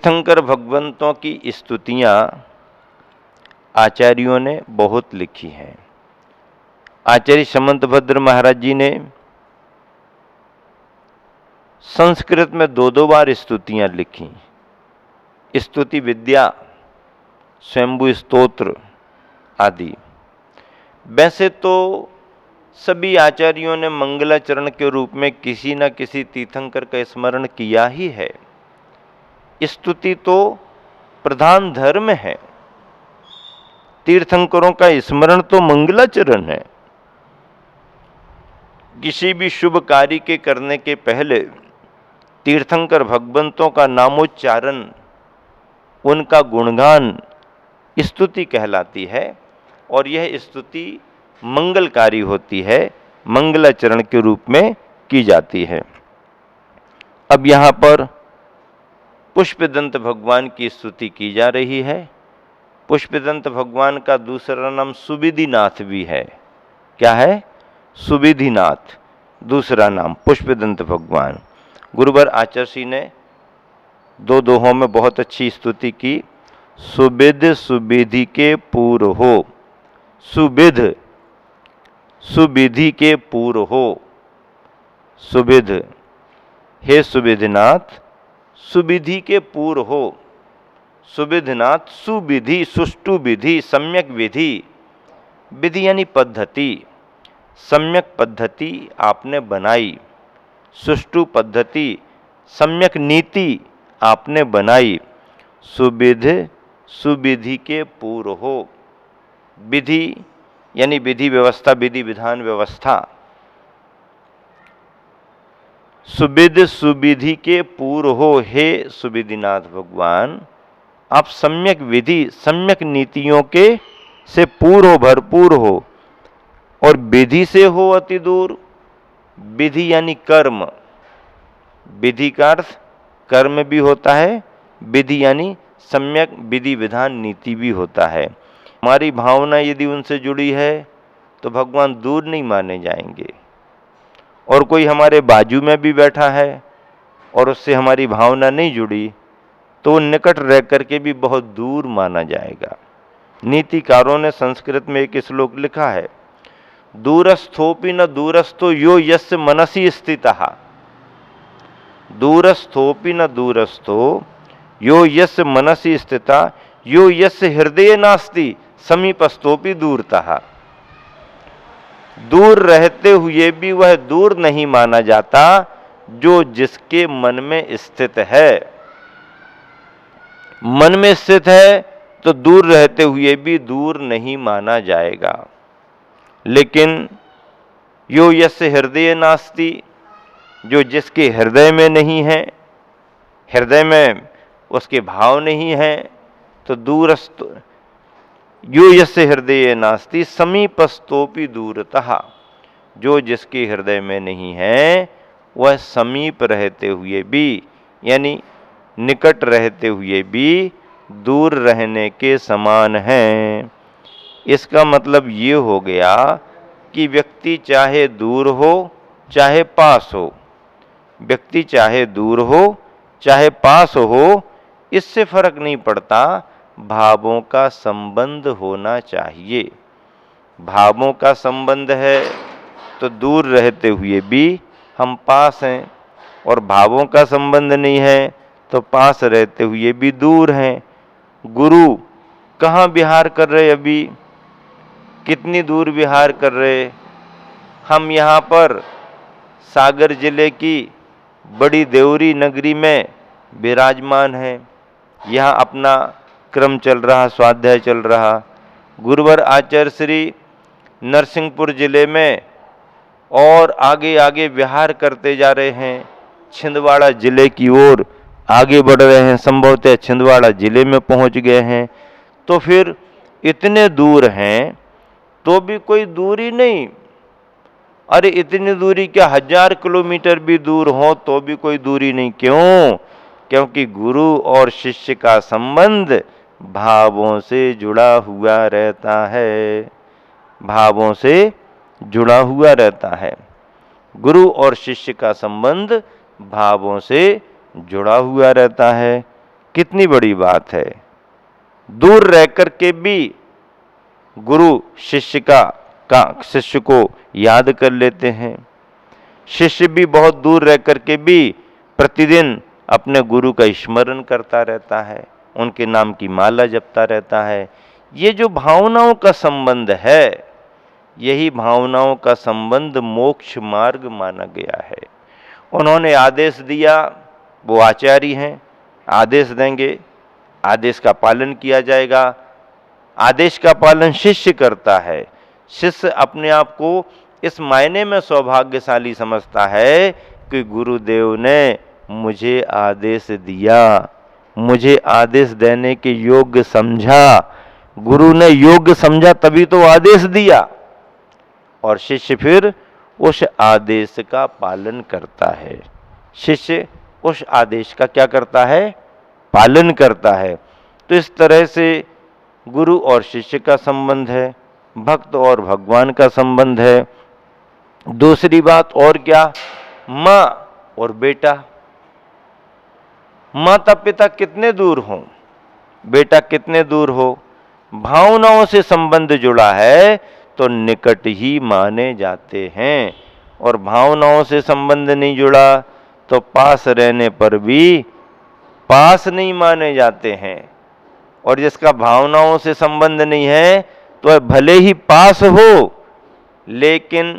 तीर्थंकर भगवंतों की स्तुतियां आचार्यों ने बहुत लिखी हैं। आचार्य समंतभद्र महाराज जी ने संस्कृत में दो बार स्तुतियां लिखी। स्तुति विद्या, स्वयंभू स्तोत्र आदि। वैसे तो सभी आचार्यों ने मंगलाचरण के रूप में किसी न किसी तीर्थंकर का स्मरण किया ही है। स्तुति तो प्रधान धर्म है। तीर्थंकरों का स्मरण तो मंगलाचरण है। किसी भी शुभ कार्य के करने के पहले तीर्थंकर भगवंतों का नामोच्चारण, उनका गुणगान स्तुति कहलाती है और यह स्तुति मंगलकारी होती है, मंगलाचरण के रूप में की जाती है। अब यहाँ पर पुष्पदंत भगवान की स्तुति की जा रही है। पुष्पदंत भगवान का दूसरा नाम सुविधिनाथ भी है। क्या है? सुविधिनाथ दूसरा नाम पुष्पदंत भगवान। गुरुवर आचार्य ने दो दोहों में बहुत अच्छी स्तुति की। सुविध सुविधि के पूर हो, सुविध सुविधि के पूर हो। सुविध, हे सुविधिनाथ, सुविधि के पूर हो। सुविधिनाथ, सुविधि, सुष्टु विधि, सम्यक विधि। विधि यानी पद्धति, सम्यक पद्धति आपने बनाई। सुष्टु पद्धति, सम्यक नीति आपने बनाई। सुविध सुविधि के पूर्व हो। विधि यानी विधि व्यवस्था, विधि विधान व्यवस्था। सुविध सुविधि के पूर्व हो, हे सुविधिनाथ भगवान, आप सम्यक विधि, सम्यक नीतियों के से पूर्व हो, भरपूर हो। और विधि से हो अति दूर। विधि यानी कर्म। विधि का अर्थ कर्म भी होता है, विधि यानी सम्यक विधि विधान नीति भी होता है। हमारी भावना यदि उनसे जुड़ी है तो भगवान दूर नहीं माने जाएंगे। और कोई हमारे बाजू में भी बैठा है और उससे हमारी भावना नहीं जुड़ी तो निकट रह करके भी बहुत दूर माना जाएगा। नीतिकारों ने संस्कृत में एक श्लोक लिखा है, दूरस्थोपि न दूरस्थो यो यस्य मनसि स्थितः। दूरस्थोपि न दूरस्थो यो यस्य मनसि स्थितः यो यस्य हृदये नास्ति समीपस्थोपि दूरतः। दूर रहते हुए भी वह दूर नहीं माना जाता जो जिसके मन में स्थित है। मन में स्थित है तो दूर रहते हुए भी दूर नहीं माना जाएगा। लेकिन यो यस्य हृदये नास्ति, जो जिसके हृदय में नहीं है, हृदय में उसके भाव नहीं है, तो दूरस्थ, यो यस्य हृदये नास्ति समीपस्थोपि दूरतः। जो जिसके हृदय में नहीं है वह समीप रहते हुए भी, यानी निकट रहते हुए भी दूर रहने के समान है। इसका मतलब ये हो गया कि व्यक्ति चाहे दूर हो चाहे पास हो, व्यक्ति चाहे दूर हो चाहे पास हो, इससे फर्क नहीं पड़ता, भावों का संबंध होना चाहिए। भावों का संबंध है तो दूर रहते हुए भी हम पास हैं, और भावों का संबंध नहीं है तो पास रहते हुए भी दूर हैं। गुरु कहाँ विहार कर रहे, अभी कितनी दूर विहार कर रहे? हम यहाँ पर सागर जिले की बड़ी देवरी नगरी में विराजमान हैं। यहाँ अपना क्रम चल रहा, स्वाध्याय चल रहा। गुरुवर आचार्य श्री नरसिंहपुर जिले में और आगे आगे विहार करते जा रहे हैं। छिंदवाड़ा जिले की ओर आगे बढ़ रहे हैं, संभवतः छिंदवाड़ा जिले में पहुंच गए हैं। तो फिर इतने दूर हैं तो भी कोई दूरी नहीं। अरे इतनी दूरी क्या, 1000 किलोमीटर भी दूर हो तो भी कोई दूरी नहीं। क्यों? क्योंकि गुरु और शिष्य का संबंध भावों से जुड़ा हुआ रहता है। भावों से जुड़ा हुआ रहता है। गुरु और शिष्य का संबंध भावों से जुड़ा हुआ रहता है। कितनी बड़ी बात है। दूर रह कर के भी गुरु शिष्य को याद कर लेते हैं। शिष्य भी बहुत दूर रह कर के भी प्रतिदिन अपने गुरु का स्मरण करता रहता है, उनके नाम की माला जपता रहता है। ये जो भावनाओं का संबंध है, यही भावनाओं का संबंध मोक्ष मार्ग माना गया है। उन्होंने आदेश दिया, वो आचार्य हैं, आदेश देंगे, आदेश का पालन किया जाएगा। आदेश का पालन शिष्य करता है। शिष्य अपने आप को इस मायने में सौभाग्यशाली समझता है कि गुरुदेव ने मुझे आदेश दिया, मुझे आदेश देने के योग्य समझा। गुरु ने योग्य समझा तभी तो आदेश दिया, और शिष्य फिर उस आदेश का पालन करता है। शिष्य उस आदेश का क्या करता है? पालन करता है। तो इस तरह से गुरु और शिष्य का संबंध है, भक्त और भगवान का संबंध है। दूसरी बात और क्या? माँ और बेटा। माता पिता कितने दूर हो, बेटा कितने दूर हो, भावनाओं से संबंध जुड़ा है तो निकट ही माने जाते हैं, और भावनाओं से संबंध नहीं जुड़ा तो पास रहने पर भी पास नहीं माने जाते हैं। और जिसका भावनाओं से संबंध नहीं है तो भले ही पास हो, लेकिन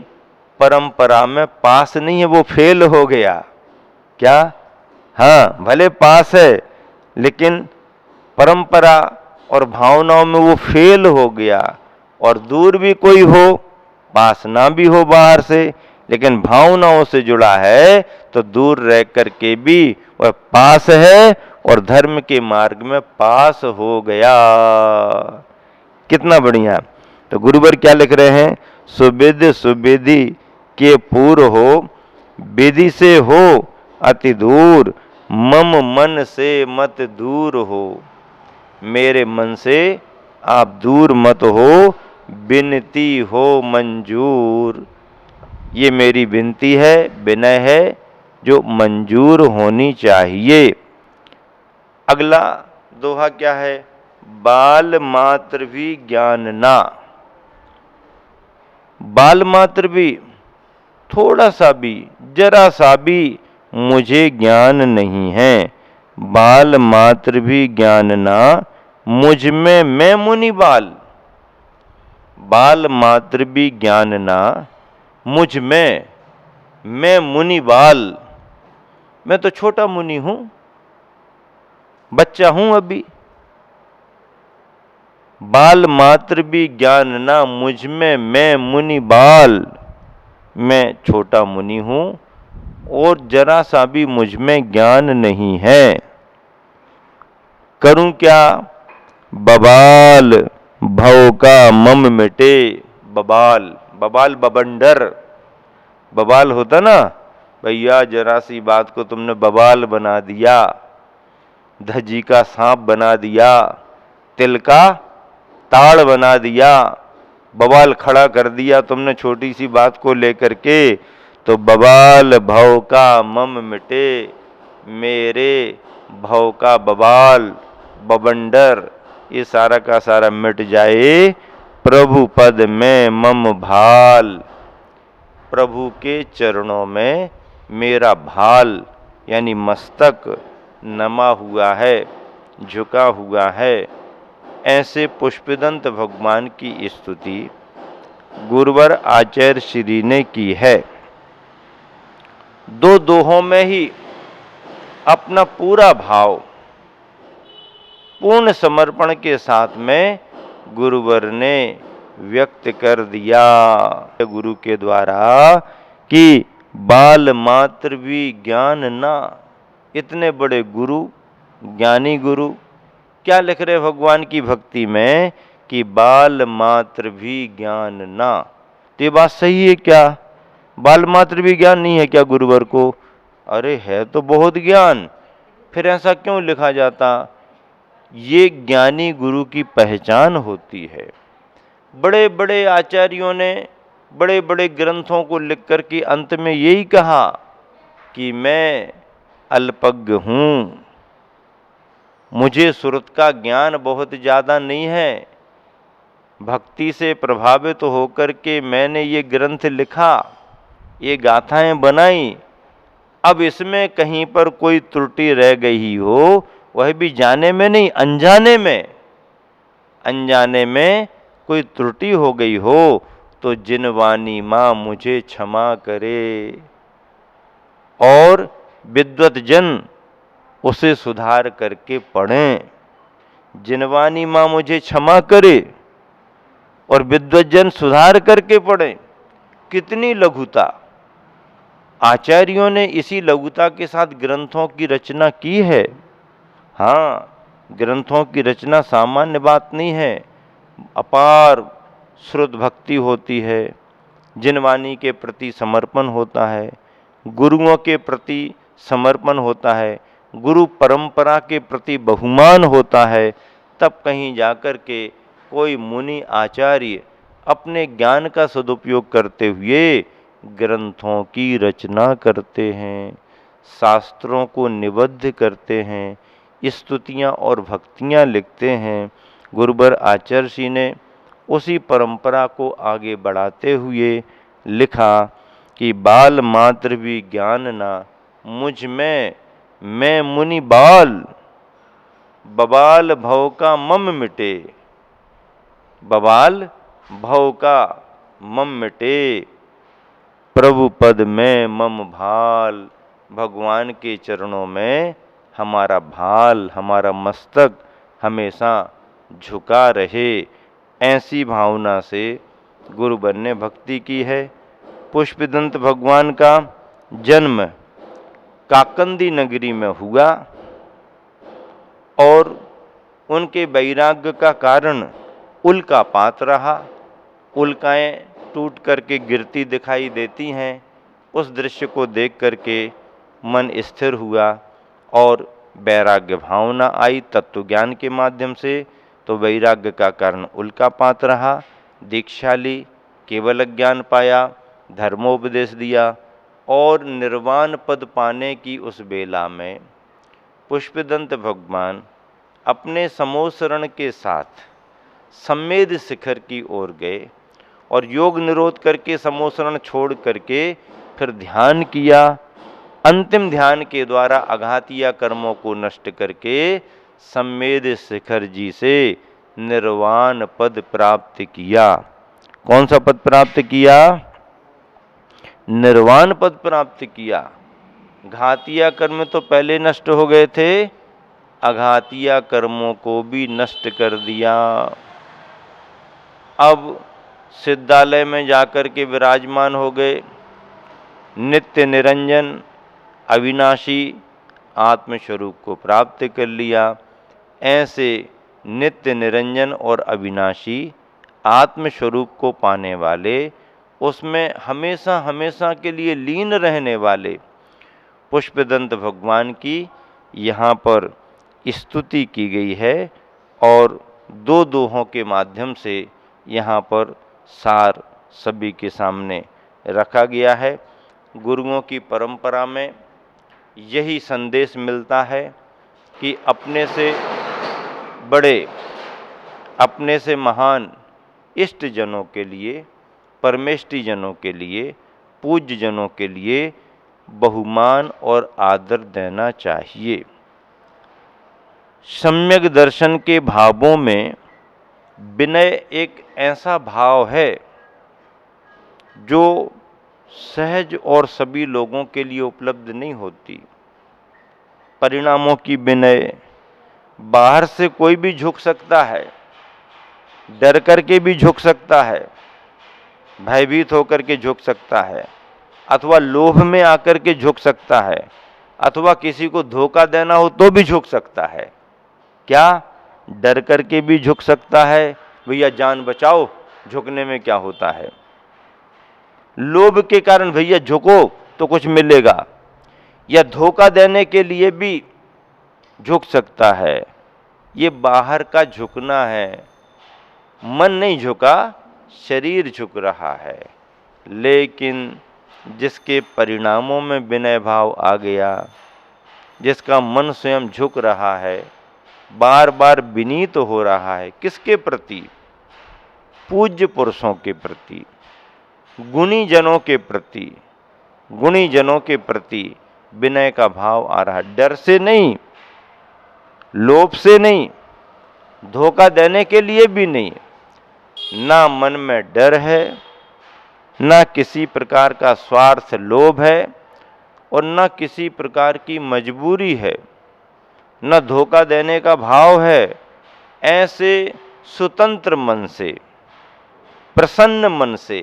परंपरा में पास नहीं है, वो फेल हो गया। क्या? हाँ, भले पास है लेकिन परंपरा और भावनाओं में वो फेल हो गया। और दूर भी कोई हो, पास ना भी हो बाहर से, लेकिन भावनाओं से जुड़ा है तो दूर रह कर के भी वह पास है और धर्म के मार्ग में पास हो गया। कितना बढ़िया। तो गुरुवर क्या लिख रहे हैं? सुविधि सुविधि के पूर्व हो, विधि से हो अति दूर, मम मन से मत दूर हो। मेरे मन से आप दूर मत हो, विनती हो मंजूर। ये मेरी विनती है, विनय है, जो मंजूर होनी चाहिए। अगला दोहा क्या है? बाल मात्र भी ज्ञान ना। बाल मात्र भी, थोड़ा सा भी, जरा सा भी मुझे ज्ञान नहीं है। बाल मात्र भी ज्ञान ना, मुझ में मैं मुनि बाल। बाल मात्र भी ज्ञान ना, मुझ में मैं मुनि बाल। मैं तो छोटा मुनि हूं, बच्चा हूं अभी। बाल मात्र भी ज्ञान ना, मुझ में मैं मुनि बाल। मैं छोटा मुनि हूं और जरा सा भी मुझ में ज्ञान नहीं है। करूं क्या? बबाल भव का मम मिटे। बबाल, बबाल बबंडर। बबाल होता ना, भैया जरा सी बात को तुमने बबाल बना दिया, धजी का सांप बना दिया, तिल का ताड़ बना दिया, बवाल खड़ा कर दिया तुमने छोटी सी बात को लेकर के। तो बवाल भव का मम मिटे, मेरे भव का बवाल बबंडर ये सारा का सारा मिट जाए। प्रभु पद में मम भाल। प्रभु के चरणों में मेरा भाल यानी मस्तक नमा हुआ है, झुका हुआ है। ऐसे पुष्पदंत भगवान की स्तुति गुरुवर आचार्य श्री ने की है। दो दोहों में ही अपना पूरा भाव पूर्ण समर्पण के साथ में गुरुवर ने व्यक्त कर दिया गुरु के द्वारा कि बाल मात्र भी ज्ञान ना। इतने बड़े गुरु, ज्ञानी गुरु क्या लिख रहे भगवान की भक्ति में कि बाल मात्र भी ज्ञान ना। तो ये बात सही है क्या? बाल मात्र भी ज्ञान नहीं है क्या गुरुवर को? अरे है तो बहुत ज्ञान, फिर ऐसा क्यों लिखा जाता? ये ज्ञानी गुरु की पहचान होती है। बड़े बड़े आचार्यों ने बड़े बड़े ग्रंथों को लिख कर के अंत में यही कहा कि मैं अल्पज्ञ हूँ, मुझे सुरत का ज्ञान बहुत ज़्यादा नहीं है। भक्ति से प्रभावित होकर के मैंने ये ग्रंथ लिखा, ये गाथाएं बनाई। अब इसमें कहीं पर कोई त्रुटि रह गई हो, वह भी जाने में नहीं, अनजाने में कोई त्रुटि हो गई हो, तो जिनवानी माँ मुझे क्षमा करे और विद्वत जन उसे सुधार करके पढ़ें। जिनवानी माँ मुझे क्षमा करे और विद्वत जन सुधार करके पढ़ें। कितनी लघुता! आचार्यों ने इसी लघुता के साथ ग्रंथों की रचना की है। हाँ, ग्रंथों की रचना सामान्य बात नहीं है। अपार श्रुत भक्ति होती है, जिनवानी के प्रति समर्पण होता है, गुरुओं के प्रति समर्पण होता है, गुरु परंपरा के प्रति बहुमान होता है। तब कहीं जाकर के कोई मुनि आचार्य अपने ज्ञान का सदुपयोग करते हुए ग्रंथों की रचना करते हैं, शास्त्रों को निबद्ध करते हैं, स्तुतियाँ और भक्तियाँ लिखते हैं। गुरुवर आचार्य ने उसी परंपरा को आगे बढ़ाते हुए लिखा कि बाल मात्र भी ज्ञान ना मुझ में, मैं मुनि बाल, बबाल भव का मम मिटे, बबाल भव का मम मिटे, प्रभु पद में मम भाल। भगवान के चरणों में हमारा भाल, हमारा मस्तक हमेशा झुका रहे, ऐसी भावना से गुरुवर ने भक्ति की है। पुष्पदंत भगवान का जन्म काकंदी नगरी में हुआ और उनके वैराग्य का कारण उल्कापात रहा। उल्काएं टूट करके गिरती दिखाई देती हैं। उस दृश्य को देख करके मन स्थिर हुआ और वैराग्य भावना आई तत्व ज्ञान के माध्यम से। तो वैराग्य का कारण उल्कापात रहा। दीक्षा ली, केवल ज्ञान पाया, धर्मोपदेश दिया और निर्वाण पद पाने की उस बेला में पुष्पदंत भगवान अपने समोसरण के साथ सम्मेद शिखर की ओर गए और योग निरोध करके समोसरण छोड़ करके फिर ध्यान किया। अंतिम ध्यान के द्वारा आघातीय कर्मों को नष्ट करके सम्मेद शिखर जी से निर्वाण पद प्राप्त किया। कौन सा पद प्राप्त किया? निर्वाण पद प्राप्त किया। घातीय कर्म तो पहले नष्ट हो गए थे, अघातीय कर्मों को भी नष्ट कर दिया। अब सिद्धालय में जाकर के विराजमान हो गए। नित्य निरंजन अविनाशी आत्मस्वरूप को प्राप्त कर लिया। ऐसे नित्य निरंजन और अविनाशी आत्मस्वरूप को पाने वाले, उसमें हमेशा हमेशा के लिए लीन रहने वाले पुष्पदंत भगवान की यहाँ पर स्तुति की गई है और दो दोहों के माध्यम से यहाँ पर सार सभी के सामने रखा गया है। गुरुओं की परंपरा में यही संदेश मिलता है कि अपने से बड़े, अपने से महान इष्ट जनों के लिए, परमेष्टि जनों के लिए, पूज्य जनों के लिए बहुमान और आदर देना चाहिए। सम्यक दर्शन के भावों में विनय एक ऐसा भाव है जो सहज और सभी लोगों के लिए उपलब्ध नहीं होती। परिणामों की विनय, बाहर से कोई भी झुक सकता है, डर करके भी झुक सकता है, भयभीत होकर के झुक सकता है, अथवा लोभ में आकर के झुक सकता है, अथवा किसी को धोखा देना हो तो भी झुक सकता है। क्या? डर करके भी झुक सकता है। भैया जान बचाओ, झुकने में क्या होता है। लोभ के कारण भैया झुको तो कुछ मिलेगा, या धोखा देने के लिए भी झुक सकता है। ये बाहर का झुकना है, मन नहीं झुका, शरीर झुक रहा है। लेकिन जिसके परिणामों में विनय भाव आ गया, जिसका मन स्वयं झुक रहा है, बार बार विनीत हो रहा है। किसके प्रति? पूज्य पुरुषों के प्रति, गुणी जनों के प्रति, गुणी जनों के प्रति विनय का भाव आ रहा है। डर से नहीं, लोभ से नहीं, धोखा देने के लिए भी नहीं। ना मन में डर है, ना किसी प्रकार का स्वार्थ लोभ है, और न किसी प्रकार की मजबूरी है, न धोखा देने का भाव है। ऐसे स्वतंत्र मन से, प्रसन्न मन से,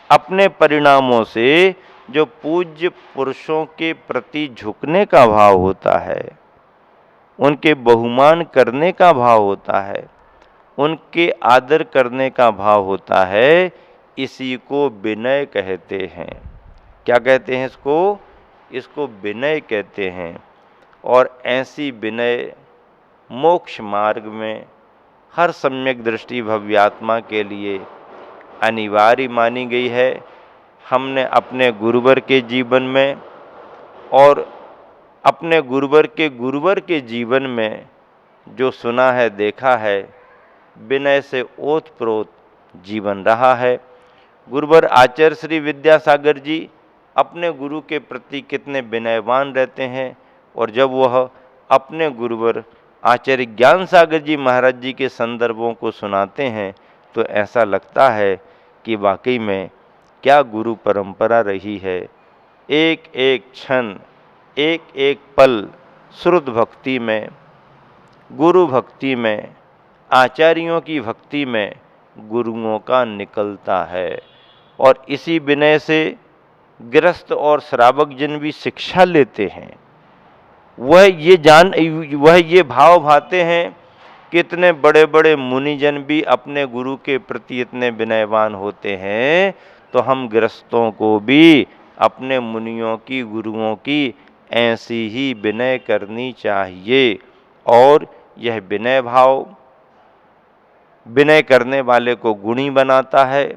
अपने परिणामों से जो पूज्य पुरुषों के प्रति झुकने का भाव होता है, उनके बहुमान करने का भाव होता है, उनके आदर करने का भाव होता है, इसी को विनय कहते हैं। क्या कहते हैं इसको? इसको विनय कहते हैं। और ऐसी विनय मोक्ष मार्ग में हर सम्यक दृष्टि भव्यात्मा के लिए अनिवार्य मानी गई है। हमने अपने गुरुवर के जीवन में और अपने गुरुवर के जीवन में जो सुना है, देखा है, विनय से ओतप्रोत जीवन रहा है। गुरुवर आचार्य श्री विद्यासागर जी अपने गुरु के प्रति कितने विनयवान रहते हैं, और जब वह अपने गुरुवर आचार्य ज्ञान सागर जी महाराज जी के संदर्भों को सुनाते हैं तो ऐसा लगता है कि वाकई में क्या गुरु परंपरा रही है। एक एक क्षण, एक एक पल श्रुत भक्ति में, गुरु भक्ति में, आचार्यों की भक्ति में गुरुओं का निकलता है। और इसी विनय से गृहस्थ और श्रावक जन भी शिक्षा लेते हैं। वह ये भाव भाते हैं कि इतने बड़े बड़े मुनिजन भी अपने गुरु के प्रति इतने विनयवान होते हैं, तो हम गृहस्थों को भी अपने मुनियों की, गुरुओं की ऐसी ही विनय करनी चाहिए। और यह विनय भाव विनय करने वाले को गुणी बनाता है।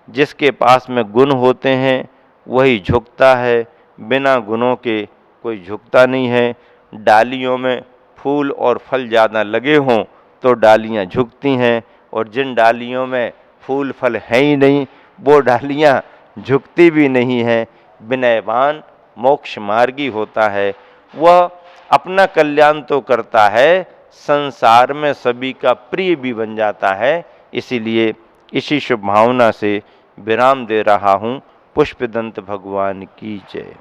जिसके पास में गुण होते हैं वही झुकता है, बिना गुणों के कोई झुकता नहीं है। डालियों में फूल और फल ज़्यादा लगे हों तो डालियां झुकती हैं, और जिन डालियों में फूल फल है ही नहीं वो डालियां झुकती भी नहीं हैं। विनयवान मोक्ष मार्गी होता है, वह अपना कल्याण तो करता है, संसार में सभी का प्रिय भी बन जाता है। इसीलिए इसी शुभ भावना से विराम दे रहा हूँ। पुष्पदंत भगवान की जय।